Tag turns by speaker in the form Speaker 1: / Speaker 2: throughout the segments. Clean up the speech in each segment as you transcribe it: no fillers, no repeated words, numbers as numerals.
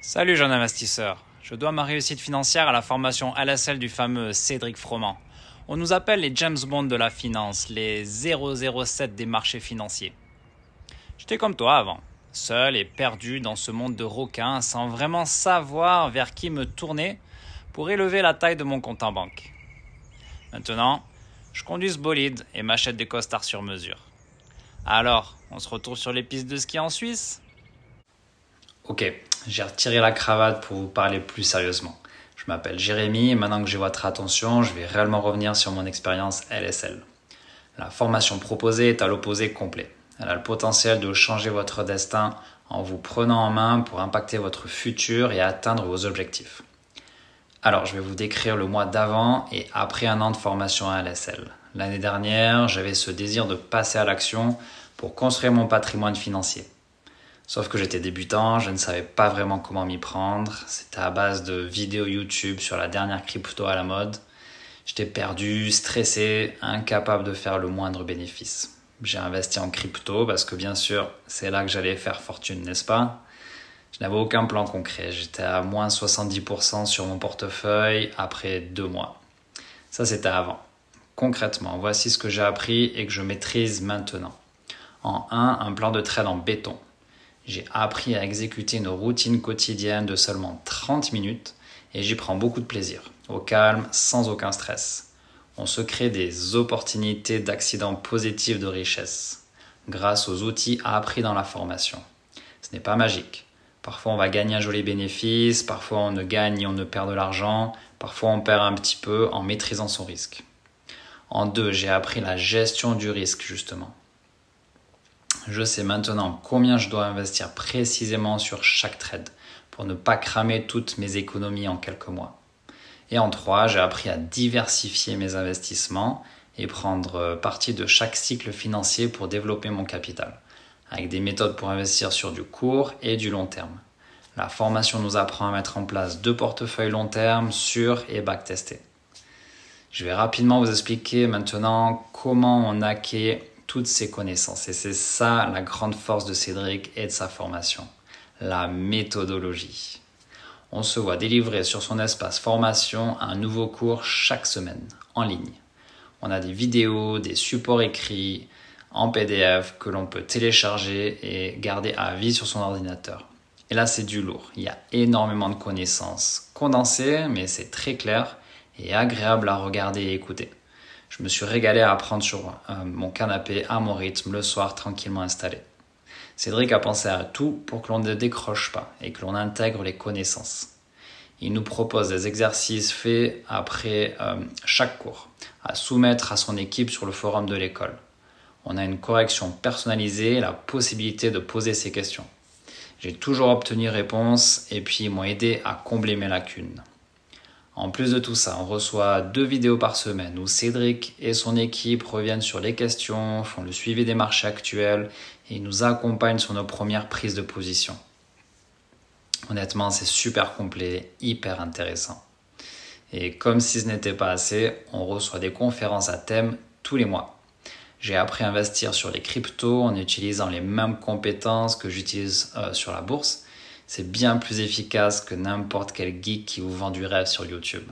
Speaker 1: Salut jeune investisseur, je dois ma réussite financière à la formation LSL du fameux Cédric Froment. On nous appelle les James Bond de la finance, les 007 des marchés financiers. J'étais comme toi avant, seul et perdu dans ce monde de requins sans vraiment savoir vers qui me tourner pour élever la taille de mon compte en banque. Maintenant, je conduis ce bolide et m'achète des costards sur mesure. Alors, on se retrouve sur les pistes de ski en Suisse ? Ok, j'ai retiré la cravate pour vous parler plus sérieusement. Je m'appelle Jérémy et maintenant que j'ai votre attention, je vais réellement revenir sur mon expérience LSL. La formation proposée est à l'opposé complet. Elle a le potentiel de changer votre destin en vous prenant en main pour impacter votre futur et atteindre vos objectifs. Alors, je vais vous décrire le mois d'avant et après un an de formation à LSL. L'année dernière, j'avais ce désir de passer à l'action pour construire mon patrimoine financier. Sauf que j'étais débutant, je ne savais pas vraiment comment m'y prendre. C'était à base de vidéos YouTube sur la dernière crypto à la mode. J'étais perdu, stressé, incapable de faire le moindre bénéfice. J'ai investi en crypto parce que bien sûr, c'est là que j'allais faire fortune, n'est-ce pas ? Je n'avais aucun plan concret. J'étais à moins 70% sur mon portefeuille après 2 mois. Ça, c'était avant. Concrètement, voici ce que j'ai appris et que je maîtrise maintenant. En 1, un plan de trade en béton. J'ai appris à exécuter une routine quotidienne de seulement 30 minutes et j'y prends beaucoup de plaisir, au calme, sans aucun stress. On se crée des opportunités d'accidents positifs de richesse grâce aux outils appris dans la formation. Ce n'est pas magique. Parfois on va gagner un joli bénéfice, parfois on ne gagne et on ne perd de l'argent, parfois on perd un petit peu en maîtrisant son risque. En 2, j'ai appris la gestion du risque justement. Je sais maintenant combien je dois investir précisément sur chaque trade pour ne pas cramer toutes mes économies en quelques mois. Et en 3, j'ai appris à diversifier mes investissements et prendre parti de chaque cycle financier pour développer mon capital, avec des méthodes pour investir sur du court et du long terme. La formation nous apprend à mettre en place 2 portefeuilles long terme sûrs et backtestés. Je vais rapidement vous expliquer maintenant comment on acquiert toutes ces connaissances. Et c'est ça la grande force de Cédric et de sa formation, la méthodologie. On se voit délivrer sur son espace formation un nouveau cours chaque semaine, en ligne. On a des vidéos, des supports écrits en PDF que l'on peut télécharger et garder à vie sur son ordinateur. Et là, c'est du lourd. Il y a énormément de connaissances condensées, mais c'est très clair et agréable à regarder et écouter. Je me suis régalé à apprendre sur mon canapé à mon rythme le soir tranquillement installé. Cédric a pensé à tout pour que l'on ne décroche pas et que l'on intègre les connaissances. Il nous propose des exercices faits après chaque cours, à soumettre à son équipe sur le forum de l'école. On a une correction personnalisée et la possibilité de poser ses questions. J'ai toujours obtenu réponse et puis ils m'ont aidé à combler mes lacunes. En plus de tout ça, on reçoit 2 vidéos par semaine où Cédric et son équipe reviennent sur les questions, font le suivi des marchés actuels et nous accompagnent sur nos premières prises de position. Honnêtement, c'est super complet, hyper intéressant. Et comme si ce n'était pas assez, on reçoit des conférences à thème tous les mois. J'ai appris à investir sur les cryptos en utilisant les mêmes compétences que j'utilise sur la bourse. C'est bien plus efficace que n'importe quel geek qui vous vend du rêve sur YouTube.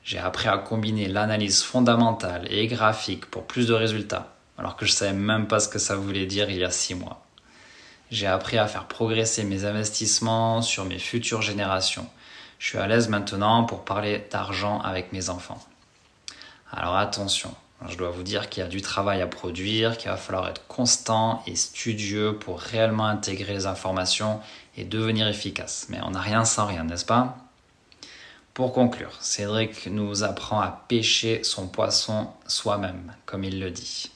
Speaker 1: J'ai appris à combiner l'analyse fondamentale et graphique pour plus de résultats, alors que je ne savais même pas ce que ça voulait dire il y a 6 mois. J'ai appris à faire progresser mes investissements sur mes futures générations. Je suis à l'aise maintenant pour parler d'argent avec mes enfants. Alors attention, je dois vous dire qu'il y a du travail à produire, qu'il va falloir être constant et studieux pour réellement intégrer les informations et devenir efficace. Mais on n'a rien sans rien, n'est-ce pas ? Pour conclure, Cédric nous apprend à pêcher son poisson soi-même, comme il le dit.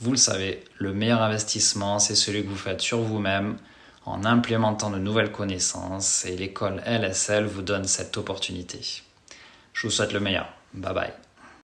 Speaker 1: Vous le savez, le meilleur investissement, c'est celui que vous faites sur vous-même en implémentant de nouvelles connaissances et l'école LSL vous donne cette opportunité. Je vous souhaite le meilleur. Bye bye.